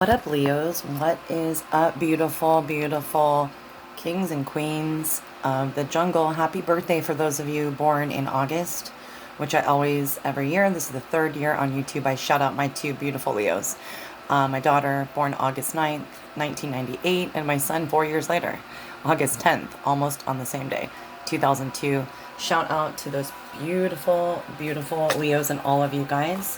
What up, Leos? What is up, beautiful, beautiful kings and queens of the jungle? Happy birthday for those of you born in August, which I always, every year, this is the third year on YouTube, I shout out my two beautiful Leos. My daughter, born August 9th, 1998, and my son 4 years later, August 10th, almost on the same day, 2002. Shout out to those beautiful, beautiful Leos and all of you guys.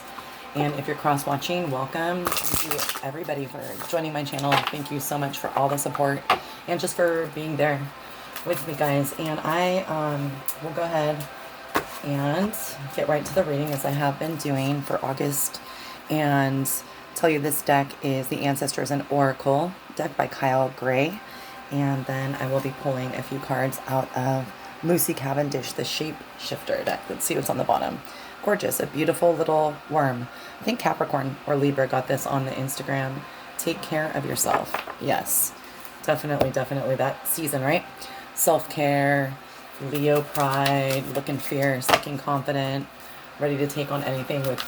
And if you're cross-watching, welcome. Thank you, everybody, for joining my channel. Thank you so much for all the support and just for being there with me, guys. And I will go ahead and get right to the reading, as I have been doing for August, and tell you this deck is the Ancestors and Oracle deck by Kyle Gray. And then I will be pulling a few cards out of Lucy Cavendish, the Shape Shifter deck. Let's see what's on the bottom. Gorgeous, a beautiful little worm. I think Capricorn or Libra got this on the Instagram. Take care of yourself. Yes, definitely that season, right? Self-care, Leo pride, looking fierce, looking confident, ready to take on anything with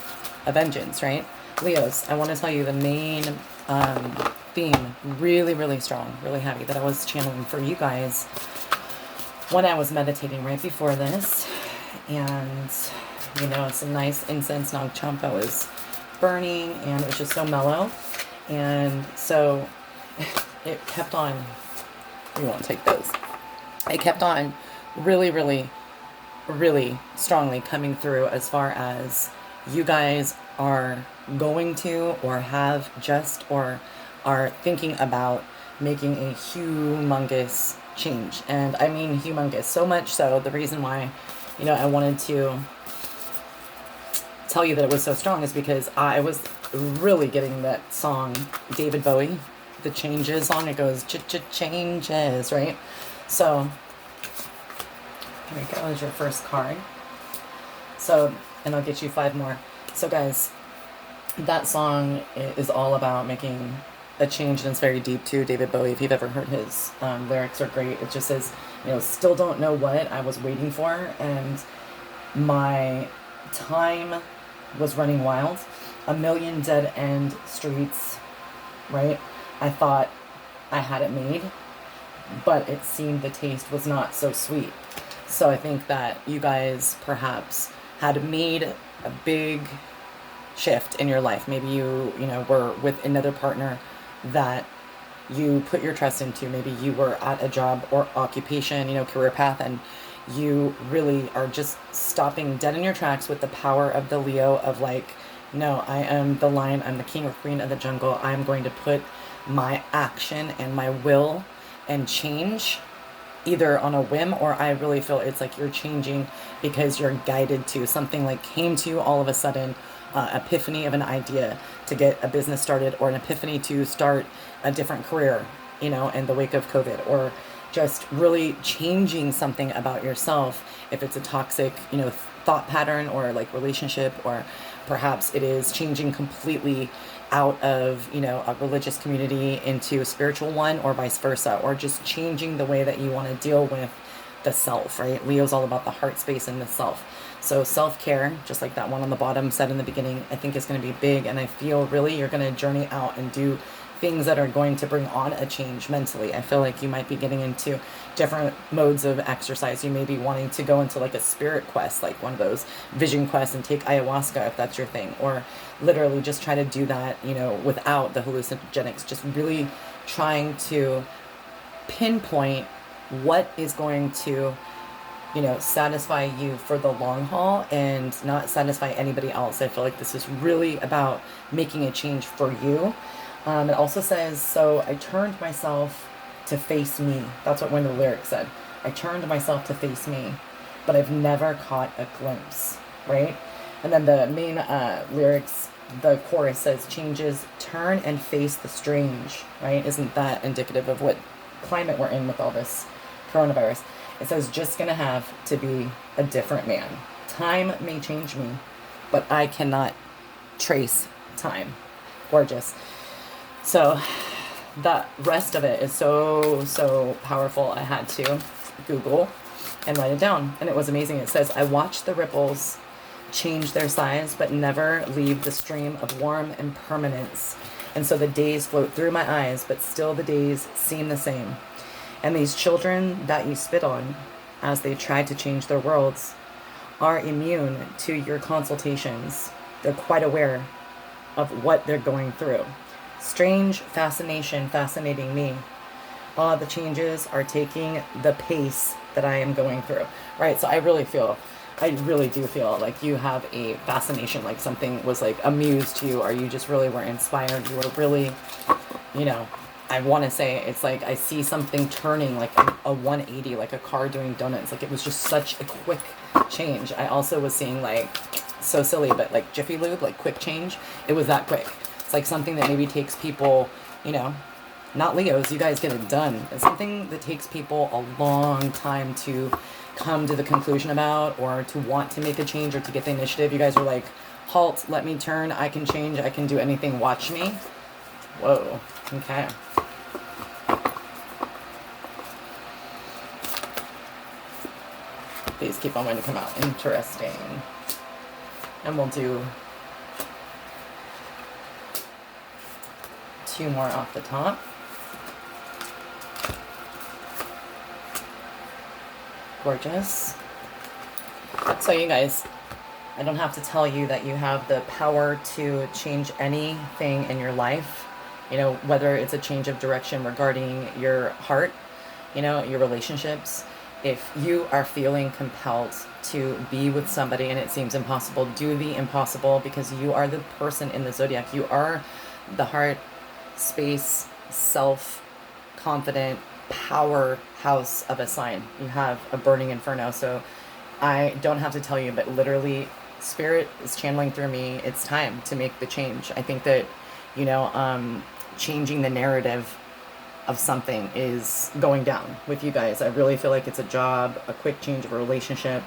a vengeance, right? Leos, I want to tell you the main theme, really strong, really heavy, that I was channeling for you guys when I was meditating right before this. And you know, it's a nice incense Nag Champa was burning, and it was just so mellow. And so it kept on, we won't take those. It kept on really strongly coming through, as far as you guys are going to, or have just, or are thinking about making a humongous change. And I mean humongous, so much so, the reason why, you know, I wanted to tell you that it was so strong is because I was really getting that song, David Bowie, the Changes song. It goes changes, right? So here we go, is your first card. So, and I'll get you 5 more. So guys, that song is all about making a change, and it's very deep too. David Bowie, if you've ever heard his lyrics, are great. It just says, you know, still don't know what I was waiting for, and my time was running wild. A million dead-end streets, right? I thought I had it made, but it seemed the taste was not so sweet. So I think that you guys perhaps had made a big shift in your life. Maybe you know, were with another partner that you put your trust into. Maybe you were at a job or occupation, you know, career path, and you really are just stopping dead in your tracks with the power of the Leo of like, no, I am the lion, I'm the king or queen of the jungle. I'm going to put my action and my will and change either on a whim, or I really feel it's like you're changing because you're guided to. Something like came to you all of a sudden, epiphany of an idea to get a business started, or an epiphany to start a different career, you know, in the wake of COVID, or just really changing something about yourself. If it's a toxic, you know, thought pattern or like relationship, or perhaps it is changing completely out of, you know, a religious community into a spiritual one, or vice versa, or just changing the way that you want to deal with the self, right? Leo's all about the heart space and the self. So self-care, just like that one on the bottom said in the beginning, I think is going to be big. And I feel really you're going to journey out and do things that are going to bring on a change mentally. I feel like you might be getting into different modes of exercise. You may be wanting to go into like a spirit quest, like one of those vision quests, and take ayahuasca if that's your thing, or literally just try to do that, you know, without the hallucinogenics. Just really trying to pinpoint what is going to, you know, satisfy you for the long haul and not satisfy anybody else. I feel like this is really about making a change for you. It also says, so I turned myself to face me. That's what one of the lyrics said. I turned myself to face me, but I've never caught a glimpse, right? And then the main lyrics, the chorus says, changes, turn and face the strange, right? Isn't that indicative of what climate we're in with all this coronavirus? It says, just gonna have to be a different man. Time may change me, but I cannot trace time. Gorgeous. So the rest of it is so powerful. I had to Google and write it down, and it was amazing. It says, I watch the ripples change their size, but never leave the stream of warm impermanence. And so the days float through my eyes, but still the days seem the same. And these children that you spit on as they try to change their worlds are immune to your consultations. They're quite aware of what they're going through. Strange fascination fascinating me. The changes are taking the pace that I am going through. Right, so I really do feel like you have a fascination, like something was like amused to you, or you just really were inspired. You were really, I want to say it's like I see something turning like a 180, like a car doing donuts. Like it was just such a quick change. I also was seeing like, so silly, but like Jiffy Lube, like quick change. It was that quick. It's like something that maybe takes people, not Leos, you guys get it done. It's something that takes people a long time to come to the conclusion about, or to want to make a change, or to get the initiative. You guys are like, halt, let me turn, I can change, I can do anything, watch me. Whoa, okay. These keep on wanting to come out. Interesting. And we'll do 2 more off the top. Gorgeous. So you guys, I don't have to tell you that you have the power to change anything in your life, whether it's a change of direction regarding your heart, your relationships. If you are feeling compelled to be with somebody and it seems impossible, do the impossible, because you are the person in the zodiac. You are the heart, space, self-confident powerhouse of a sign. You have a burning inferno. So I don't have to tell you, but literally spirit is channeling through me. It's time to make the change. I think that, changing the narrative of something is going down with you guys. I really feel like it's a job, a quick change of a relationship,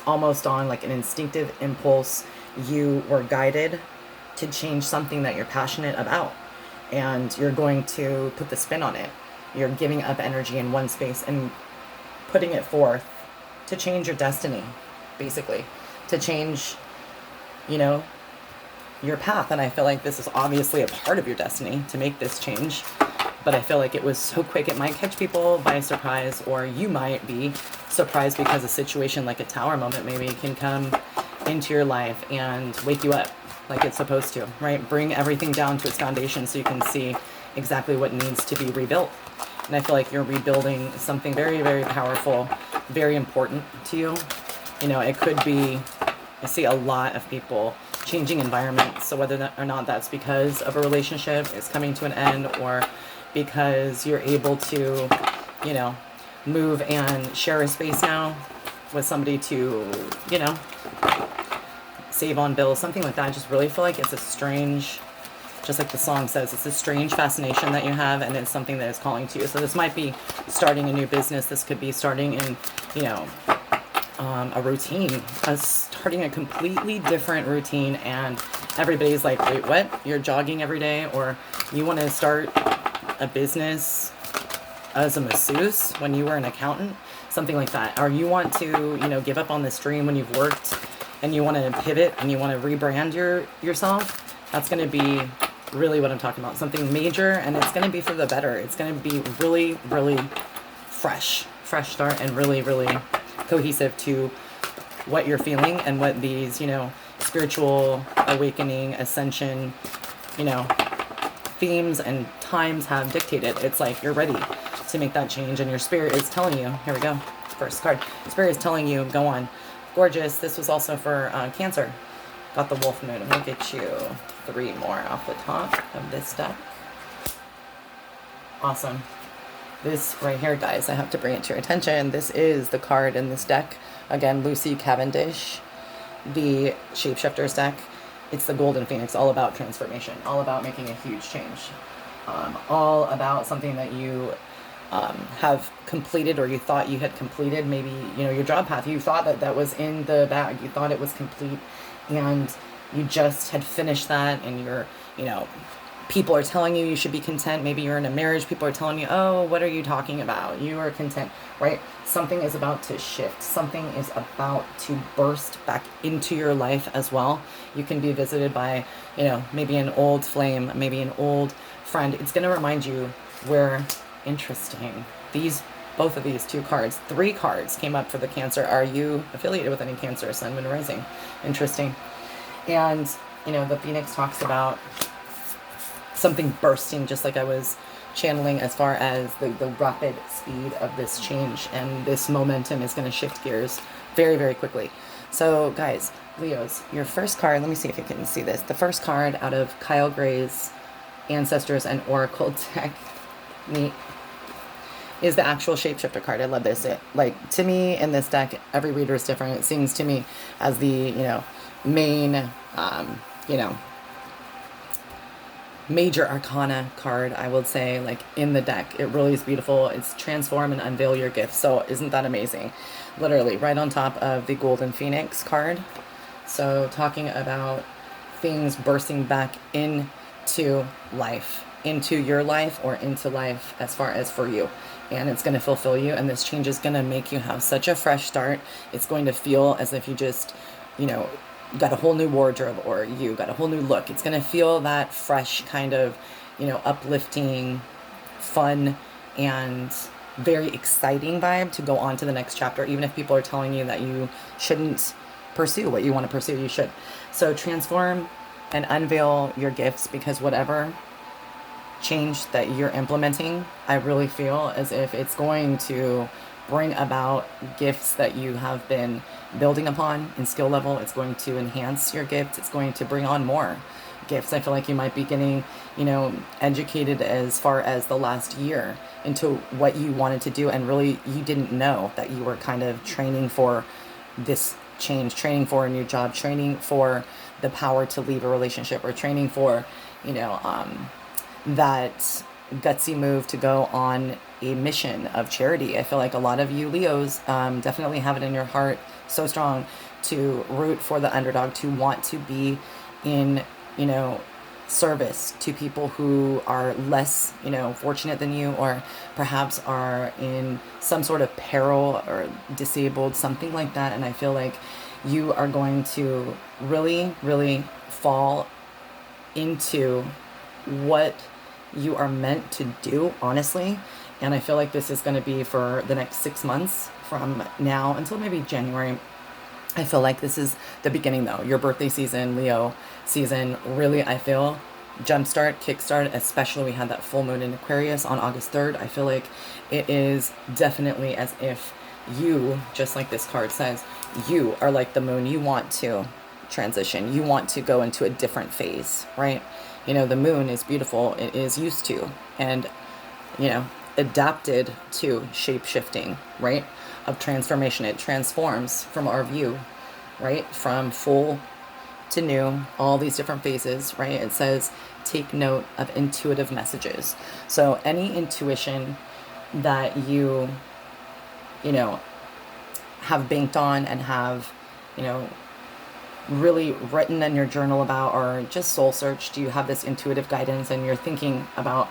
almost on like an instinctive impulse. You were guided to change something that you're passionate about, and you're going to put the spin on it. You're giving up energy in one space and putting it forth to change your destiny, basically, to change, your path. And I feel like this is obviously a part of your destiny to make this change, but I feel like it was so quick it might catch people by surprise, or you might be surprised because a situation like a tower moment maybe can come into your life and wake you up like it's supposed to, right? Bring everything down to its foundation so you can see exactly what needs to be rebuilt. And I feel like you're rebuilding something very, very powerful, very important to you. It could be, I see a lot of people changing environments. So whether or not that's because of a relationship is coming to an end, or because you're able to, move and share a space now with somebody to, save on bills, something like that. I just really feel like it's a strange, just like the song says, it's a strange fascination that you have, and it's something that is calling to you. So this might be starting a new business. This could be starting in, a routine, starting a completely different routine, and everybody's like, wait, what? You're jogging every day, or you want to start a business as a masseuse when you were an accountant, something like that. Or you want to, give up on this dream when you've worked, and you want to pivot and you want to rebrand yourself. That's going to be really what I'm talking about. Something major, and it's going to be for the better. It's going to be really, really fresh start, and really, really cohesive to what you're feeling and what these, spiritual awakening, ascension, themes and times have dictated. It's like you're ready to make that change, and your spirit is telling you, here we go, first card. Spirit is telling you, go on. Gorgeous. This was also for Cancer. Got the Wolf Moon. We'll get you 3 more off the top of this deck. Awesome. This right here, guys, I have to bring it to your attention. This is the card in this deck. Again, Lucy Cavendish, the Shapeshifters deck. It's the Golden Phoenix, all about transformation, all about making a huge change, all about something that you have completed, or you thought you had completed. Maybe, your job path, you thought that was in the bag, you thought it was complete, and you just had finished that, and you're, people are telling you should be content. Maybe you're in a marriage. People are telling you, oh, what are you talking about? You are content, right? Something is about to shift. Something is about to burst back into your life as well. You can be visited by, maybe an old flame, maybe an old friend. It's going to remind you where, interesting, both of these 2 cards, 3 cards came up for the Cancer. Are you affiliated with any Cancer, Sun, Moon, Rising? Interesting. And, the Phoenix talks about something bursting, just like I was channeling, as far as the rapid speed of this change, and this momentum is going to shift gears very, very quickly. So guys, Leos, your first card, let me see if you can see this. The first card out of Kyle Gray's Ancestors and Oracle deck, neat, is the actual shapeshifter card. I love this. To me, in this deck, every reader is different. It seems to me as the, main, major arcana card, I would say, in the deck. It really is beautiful. It's transform and unveil your gifts. So isn't that amazing? Literally right on top of the Golden Phoenix card. So talking about things bursting back into life, into your life, or into life as far as for you. And it's going to fulfill you. And this change is going to make you have such a fresh start. It's going to feel as if you just, got a whole new wardrobe, or you got a whole new look. It's going to feel that fresh kind of, uplifting, fun, and very exciting vibe to go on to the next chapter. Even if people are telling you that you shouldn't pursue what you want to pursue, you should. So transform and unveil your gifts, because whatever change that you're implementing, I really feel as if it's going to bring about gifts that you have been building upon in skill level. It's going to enhance your gifts. It's going to bring on more gifts. I feel like you might be getting, educated as far as the last year into what you wanted to do, and really you didn't know that you were kind of training for this change, training for a new job, training for the power to leave a relationship, or training for, that gutsy move to go on a mission of charity. I feel like a lot of you Leos definitely have it in your heart so strong to root for the underdog, to want to be in, service to people who are less, fortunate than you, or perhaps are in some sort of peril or disabled, something like that. And I feel like you are going to really, really fall into what you are meant to do, honestly. And I feel like this is going to be for the next 6 months, from now until maybe January. I feel like this is the beginning, though. Your birthday season, Leo season, really, I feel, jumpstart, kickstart, especially we had that full moon in Aquarius on August 3rd. I feel like it is definitely as if you, just like this card says, you are like the moon. You want to transition. You want to go into a different phase, right? The moon is beautiful. It is used to, and, adapted to shape shifting, right? Of transformation. It transforms from our view, right? From full to new, all these different phases, right? It says, take note of intuitive messages. So any intuition that you have banked on and have, really written in your journal about, or just soul searched, you have this intuitive guidance and you're thinking about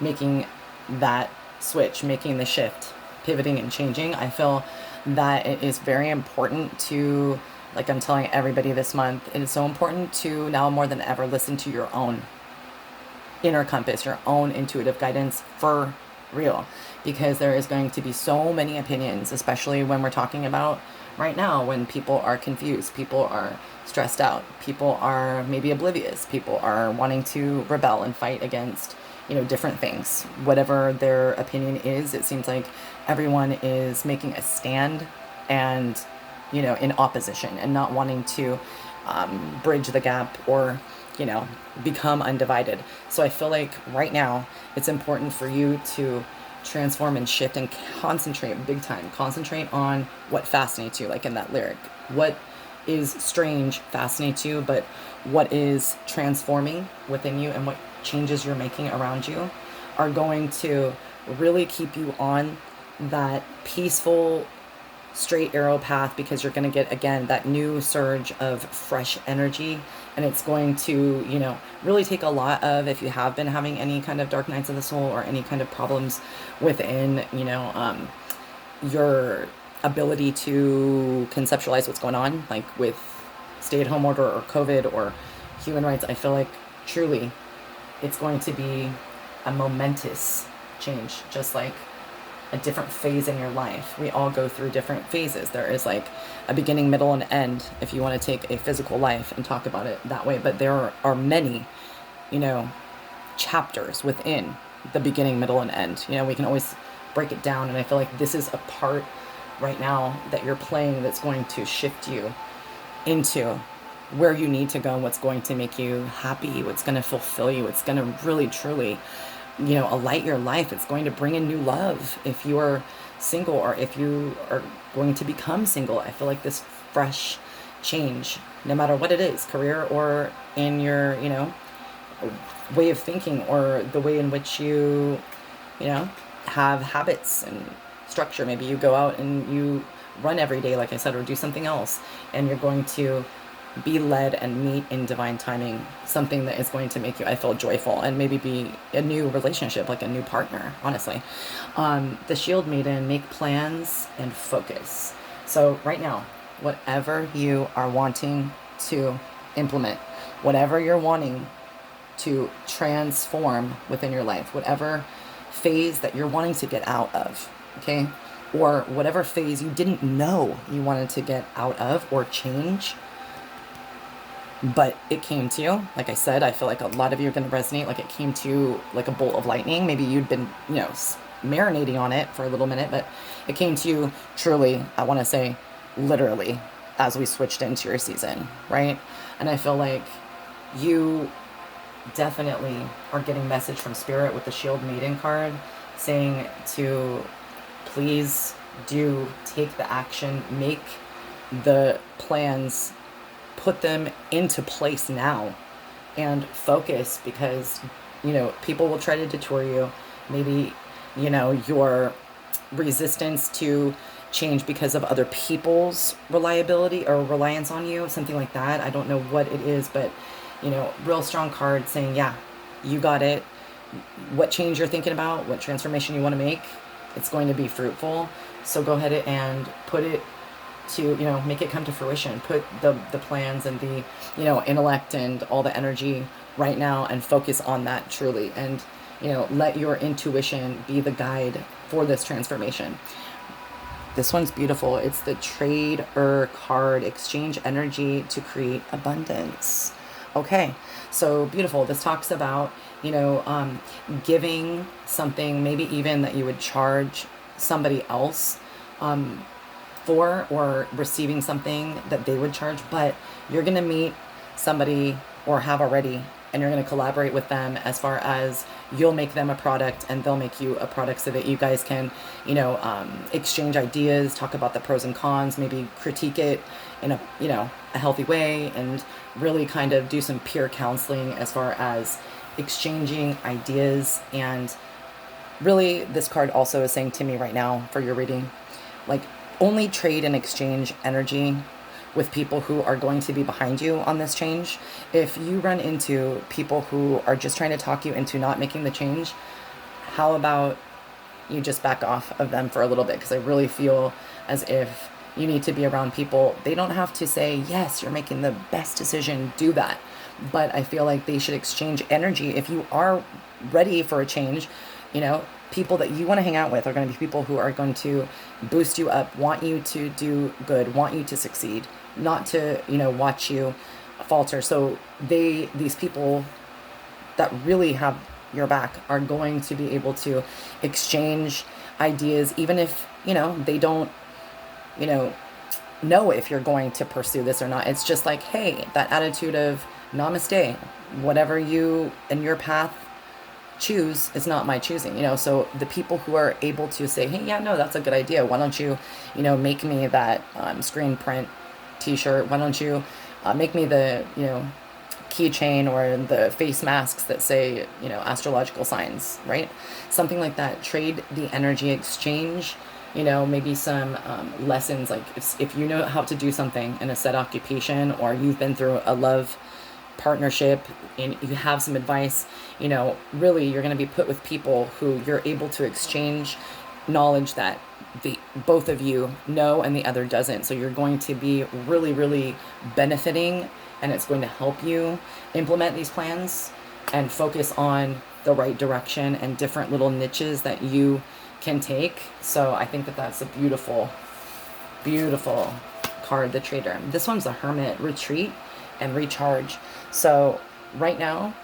making that switch, making the shift, pivoting and changing. I feel that it is very important to, like I'm telling everybody this month, it is so important to now more than ever listen to your own inner compass, your own intuitive guidance, for real, because there is going to be so many opinions, especially when we're talking about right now, when people are confused, people are stressed out, people are maybe oblivious, people are wanting to rebel and fight against, different things. Whatever their opinion is, it seems like everyone is making a stand and, in opposition, and not wanting to bridge the gap, or, become undivided. So I feel like right now it's important for you to transform and shift and concentrate big time. Concentrate on what fascinates you, like in that lyric. What is strange fascinates you, but what is transforming within you and what changes you're making around you are going to really keep you on that peaceful, straight arrow path, because you're going to get, again, that new surge of fresh energy. And it's going to, really take a lot of, if you have been having any kind of dark nights of the soul or any kind of problems within, your ability to conceptualize what's going on, like with stay-at-home order or COVID or human rights. I feel like truly it's going to be a momentous change, just like a different phase in your life. We all go through different phases. There is like a beginning, middle, and end, if you want to take a physical life and talk about it that way. But there are many, chapters within the beginning, middle, and end. We can always break it down. And I feel like this is a part right now that you're playing that's going to shift you into where you need to go and what's going to make you happy, what's going to fulfill you, what's going to really, truly, alight your life. It's going to bring in new love if you are single, or if you are going to become single. I feel like this fresh change, no matter what it is, career or in your, way of thinking, or the way in which you, have habits and structure. Maybe you go out and you run every day, like I said, or do something else, and you're going to be led and meet in divine timing something that is going to make you, I feel, joyful, and maybe be a new relationship, like a new partner, honestly. The Shield Maiden, make plans and focus. So right now, whatever you are wanting to implement, whatever you're wanting to transform within your life, whatever phase that you're wanting to get out of, okay? Or whatever phase you didn't know you wanted to get out of or change, but it came to you. Like I said, I feel like a lot of you are going to resonate, like it came to you like a bolt of lightning. Maybe you'd been, marinating on it for a little minute, but it came to you truly, I want to say literally, as we switched into your season, right? And I feel like you definitely are getting message from Spirit with the Shield Maiden card saying to please do take the action, make the plans, put them into place now, and focus, because people will try to detour you. Maybe your resistance to change because of other people's reliability or reliance on you, something like that. I don't know what it is, but real strong card saying, yeah, you got it. What change you're thinking about, what transformation you want to make, it's going to be fruitful. So go ahead and put it to, make it come to fruition. Put the plans and the, intellect and all the energy right now and focus on that truly. And, let your intuition be the guide for this transformation. This one's beautiful. It's the Trader card, exchange energy to create abundance. Okay, so beautiful. This talks about, giving something, maybe even that you would charge somebody else for, or receiving something that they would charge, but you're going to meet somebody, or have already, and you're going to collaborate with them as far as you'll make them a product and they'll make you a product, so that you guys can, exchange ideas, talk about the pros and cons, maybe critique it in a healthy way, and really kind of do some peer counseling as far as exchanging ideas. And really, this card also is saying to me right now for your reading, like, only trade and exchange energy with people who are going to be behind you on this change. If you run into people who are just trying to talk you into not making the change, how about you just back off of them for a little bit? Because I really feel as if you need to be around people. They don't have to say, yes, you're making the best decision, do that. But I feel like they should exchange energy. If you are ready for a change, people that you want to hang out with are going to be people who are going to boost you up, want you to do good, want you to succeed, not to, watch you falter. So these people that really have your back are going to be able to exchange ideas, even if, they don't, know if you're going to pursue this or not. It's just like, hey, that attitude of namaste, whatever you and your path choose is not my choosing, so the people who are able to say, hey, yeah, no, that's a good idea, why don't you make me that screen print t-shirt, why don't you make me the keychain or the face masks that say astrological signs, right? Something like that. Trade the energy, exchange you know, maybe some lessons, like if you know how to do something in a set occupation, or you've been through a love partnership and you have some advice, you know, really you're going to be put with people who you're able to exchange knowledge that the both of you know and the other doesn't. So you're going to be really, really benefiting, and it's going to help you implement these plans and focus on the right direction and different little niches that you can take. So I think that that's a beautiful, beautiful card, the Trader. This one's the Hermit, retreat and recharge. So right now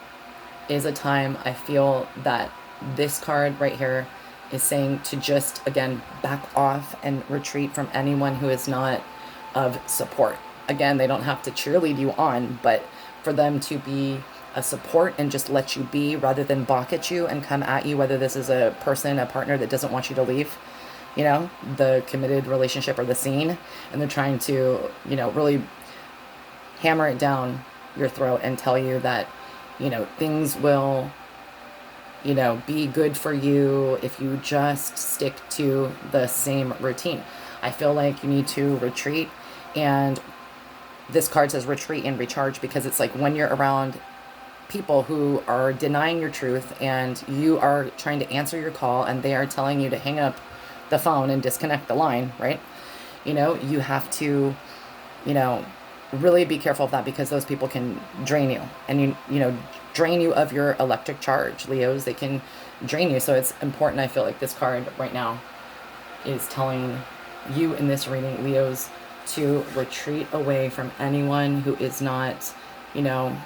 is a time I feel that this card right here is saying to just, again, back off and retreat from anyone who is not of support. Again, they don't have to cheerlead you on, but for them to be a support and just let you be rather than balk at you and come at you, whether this is a person, a partner that doesn't want you to leave, you know, the committed relationship or the scene, and they're trying to, you know, really hammer it down your throat and tell you that, you know, things will, you know, be good for you if you just stick to the same routine. I feel like you need to retreat, and this card says retreat and recharge because it's like when you're around people who are denying your truth and you are trying to answer your call and they are telling you to hang up the phone and disconnect the line, right? You know, you have to, you know, really be careful of that, because those people can drain you and you know, drain you of your electric charge. Leos, they can drain you. So it's important. I feel like this card right now is telling you in this reading, Leos, to retreat away from anyone who is not, you know,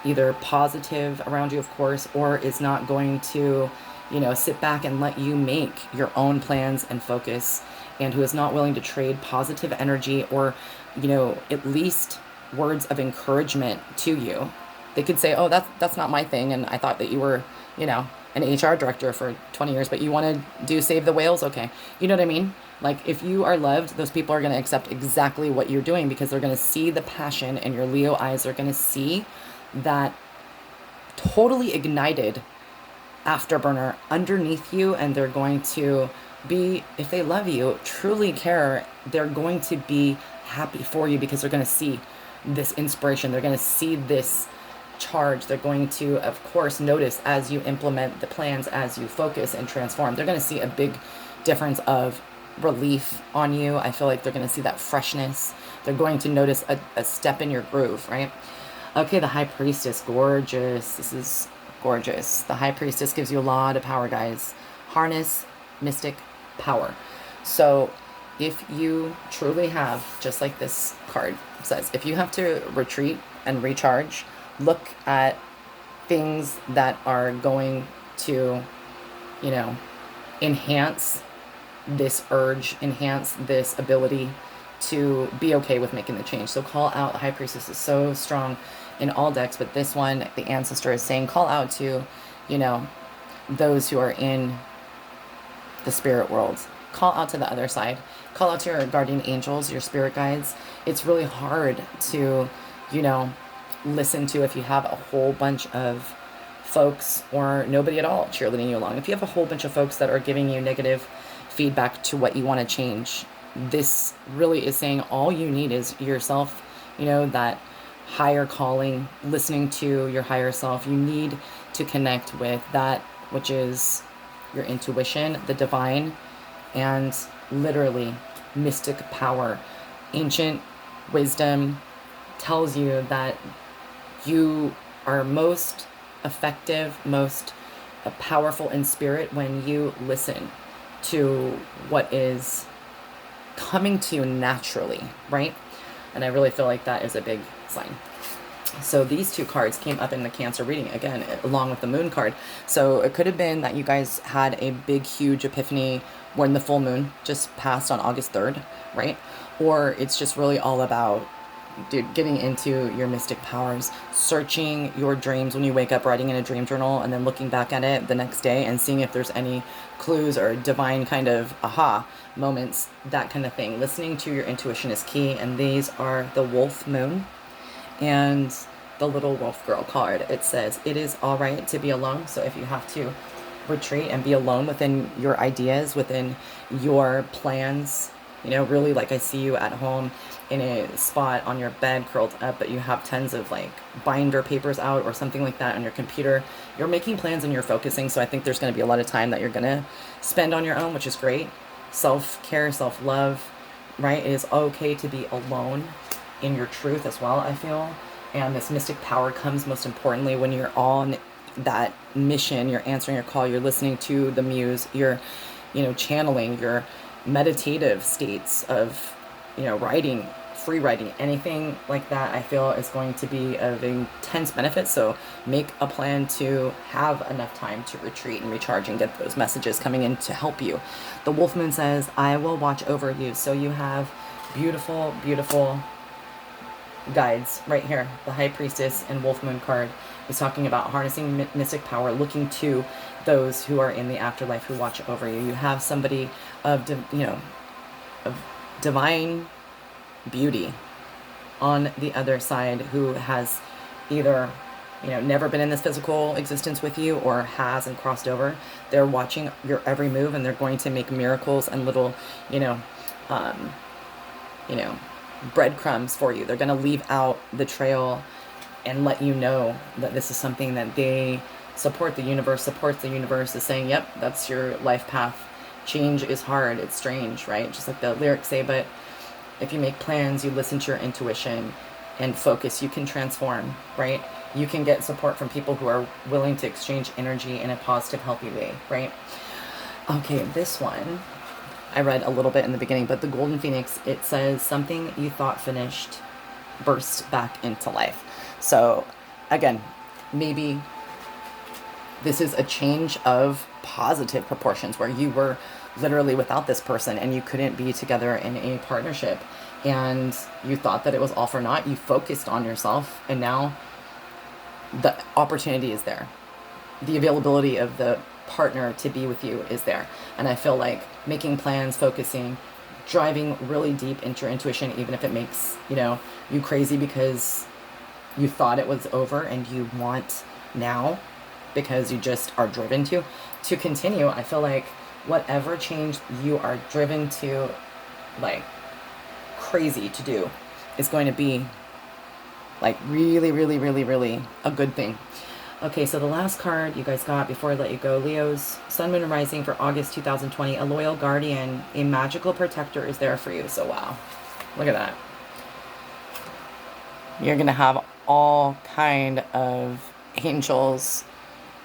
either positive around you, of course, or is not going to, you know, sit back and let you make your own plans and focus, and who is not willing to trade positive energy or, you know, at least words of encouragement to you. They could say, oh, that's not my thing, and I thought that you were, you know, an HR director for 20 years, but you want to do Save the Whales? Okay. You know what I mean? Like, if you are loved, those people are going to accept exactly what you're doing, because they're going to see the passion in your Leo eyes. They're going to see that totally ignited afterburner underneath you, and they're going to be, if they love you, truly care, they're going to be happy for you, because they're going to see this inspiration. They're going to see this charge. They're going to, of course, notice as you implement the plans, as you focus and transform. They're going to see a big difference of relief on you. I feel like they're going to see that freshness. They're going to notice a step in your groove, right? Okay, the High Priestess, gorgeous. This is gorgeous. The High Priestess gives you a lot of power, guys. Harness mystic power. So if you truly have, just like this card says, if you have to retreat and recharge, look at things that are going to, you know, enhance this urge, enhance this ability to be okay with making the change. So call out. The High Priestess is so strong in all decks, but this one, the Ancestor is saying, call out to, you know, those who are in the spirit world. Call out to the other side. Call out to your guardian angels, your spirit guides. It's really hard to, you know, listen to if you have a whole bunch of folks or nobody at all cheerleading you along. If you have a whole bunch of folks that are giving you negative feedback to what you want to change, this really is saying all you need is yourself, you know, that higher calling, listening to your higher self. You need to connect with that which is your intuition, the divine, and literally mystic power. Ancient wisdom tells you that you are most effective, most powerful in spirit when you listen to what is coming to you naturally, right? And I really feel like that is a big sign. So these two cards came up in the Cancer reading, again, along with the Moon card. So it could have been that you guys had a big, huge epiphany when the full moon just passed on August 3rd, right? Or it's just really all about, dude, getting into your mystic powers, searching your dreams when you wake up, writing in a dream journal, and then looking back at it the next day and seeing if there's any clues or divine kind of aha moments, that kind of thing. Listening to your intuition is key, and these are the Wolf Moon and the Little Wolf Girl card. It says, it is all right to be alone. So if you have to retreat and be alone within your ideas, within your plans. You know, really, like, I see you at home in a spot on your bed curled up, but you have tons of like binder papers out or something like that on your computer. You're making plans and you're focusing. So I think there's going to be a lot of time that you're going to spend on your own, which is great. Self-care, self-love, right? It is okay to be alone in your truth as well, I feel. And this mystic power comes most importantly when you're on that mission, you're answering your call, you're listening to the muse, you're, you know, channeling your meditative states of, you know, writing, free writing, anything like that, I feel is going to be of intense benefit. So make a plan to have enough time to retreat and recharge and get those messages coming in to help you. The Wolfman says, I will watch over you. So you have beautiful, beautiful guides right here. The High Priestess and Wolfman card is talking about harnessing mystic power, looking to those who are in the afterlife who watch over you. You have somebody of, of divine beauty on the other side who has either, you know, never been in this physical existence with you or has and crossed over. They're watching your every move and they're going to make miracles and little, you know, breadcrumbs for you. They're going to leave out the trail and let you know that this is something that they support. The universe supports. The universe is saying, yep, that's your life path. Change is hard. It's strange, right? Just like the lyrics say, but if you make plans, you listen to your intuition and focus, you can transform, right? You can get support from people who are willing to exchange energy in a positive, healthy way, right? Okay, this one, I read a little bit in the beginning, but the Golden Phoenix, it says something you thought finished burst back into life. So again, maybe this is a change of positive proportions where you were literally without this person and you couldn't be together in a partnership and you thought that it was all for naught. You focused on yourself and now the opportunity is there. The availability of the partner to be with you is there. And I feel like making plans, focusing, driving really deep into your intuition, even if it makes, you know, you crazy because you thought it was over and you want now because you just are driven to continue. I feel like whatever change you are driven to, like, crazy to do is going to be like really, really, really, really a good thing. Okay, so the last card you guys got before I let you go, Leo's Sun, Moon, and Rising for August 2020. A loyal guardian, a magical protector is there for you. So wow, look at that. You're gonna have all kind of angels,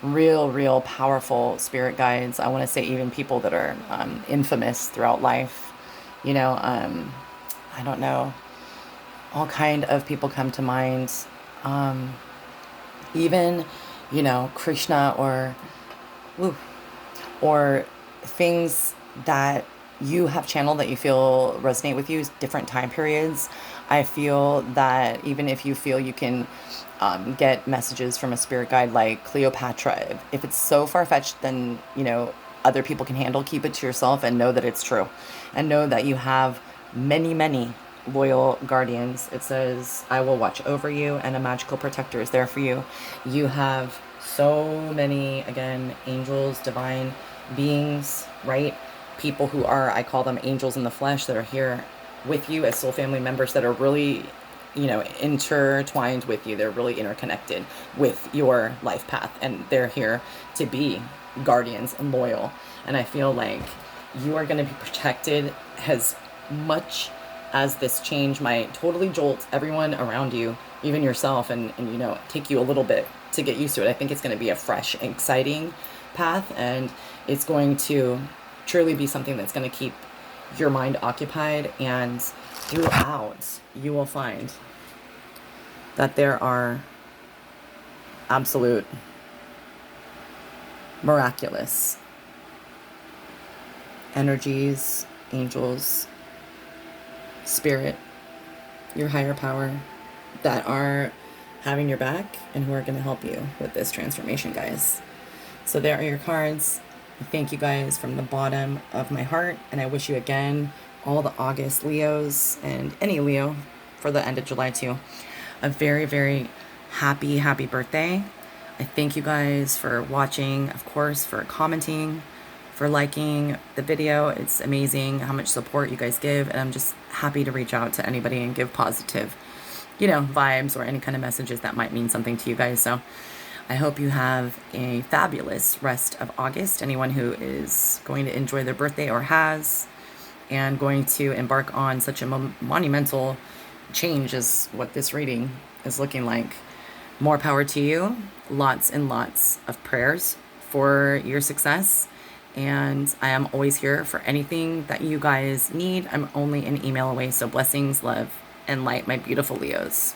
real powerful spirit guides. I want to say even people that are infamous throughout life. You know, I don't know. All kind of people come to mind. Even, you know, Krishna or things that you have channeled that you feel resonate with you, different time periods. I feel that even if you feel you can get messages from a spirit guide like Cleopatra, if it's so far-fetched, then, you know, other people can handle, keep it to yourself and know that it's true. And know that you have many loyal guardians. It says, I will watch over you, and a magical protector is there for you. You have so many, again, angels, divine beings, right? People who are, I call them angels in the flesh, that are here with you as soul family members that are really, you know, intertwined with you. They're really interconnected with your life path, and they're here to be guardians and loyal. And I feel like you are going to be protected as much as this change might totally jolt everyone around you, even yourself, and you know, take you a little bit to get used to it. I think it's going to be a fresh, exciting path, and it's going to truly be something that's going to keep your mind occupied. And throughout, you will find that there are absolute miraculous energies, angels, spirit, your higher power, that are having your back and who are going to help you with this transformation, guys. So there are your cards. Thank you guys from the bottom of my heart, and I wish you again, all the August Leos and any Leo for the end of July too, a very happy birthday. I thank you guys for watching, of course, for commenting, for liking the video. It's amazing how much support you guys give, and I'm just happy to reach out to anybody and give positive, vibes or any kind of messages that might mean something to you guys. So I hope you have a fabulous rest of August. Anyone who is going to enjoy their birthday or has, and going to embark on such a monumental change as what this reading is looking like. More power to you. Lots and lots of prayers for your success. And I am always here for anything that you guys need. I'm only an email away. So blessings, love, and light, my beautiful Leos.